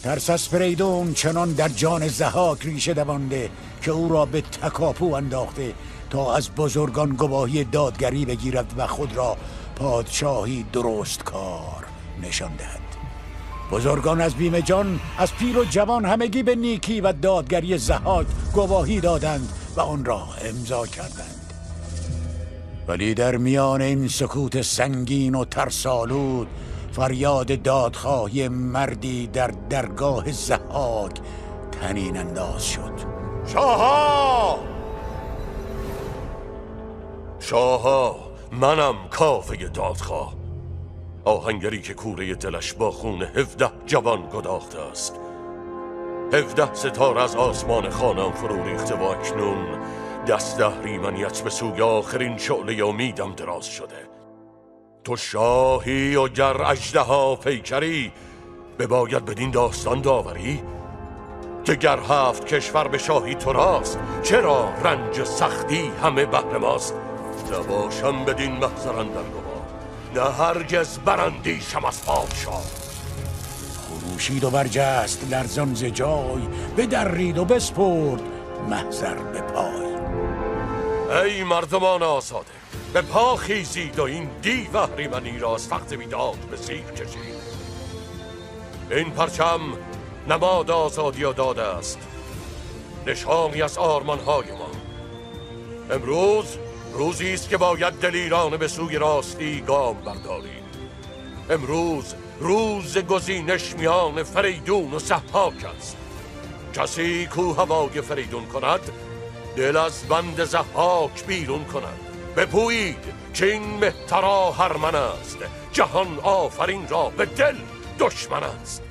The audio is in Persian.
ترس از فریدون چنان در جان ضحاک ریشه دوانده که او را به تکاپو انداخته تا از بزرگان گواهی دادگری بگیرد و خود را پادشاهی درست کار نشان دهد. بزرگان از بیم جان از پیر و جوان همگی به نیکی و دادگری ضحاک گواهی دادند و آن را امضا کردند. ولی در میان این سکوت سنگین و ترسالود فریاد دادخواهی مردی در درگاه ضحاک طنین انداز شد. شاها! شاها، منم کافه دادخواه، آهنگری که کوره دلش با خون 17 جوان گداخته است. 17 ستاره از آسمان خانم فرو ریخته و اکنون دست اهریمنیت به سوی آخرین شعله امیدم دراز شده. تو شاهی و گر اژدها پیکری بباید بدین داستان داوری که گر 7 کشور به شاهی تو راست، چرا رنج سختی همه بهر ماست. نباشم بدین محضر اندر گواه، نه هرگز براندیشم از پادشاه. خروشید و برجست لرزان ز جای، بدرید و بسپرد محضر به پای. ای مردمان آزاده، به پا خیزید و این دیو اهریمنی را از تخت بیداد به زیر کشید. این پرچم نماد آزادی و داد است، نشانی از آرمانهای ما. امروز روزی است که باید دلیرانه به سوی راستی گام برداریم. امروز روز گزینش میان فریدون و ضحاک است. کسی کو هوای فریدون کند، دل از بند ضحاک بیرون کند. بپویید که این مهتر آهرمن است، جهان آفرین را به دل دشمن است.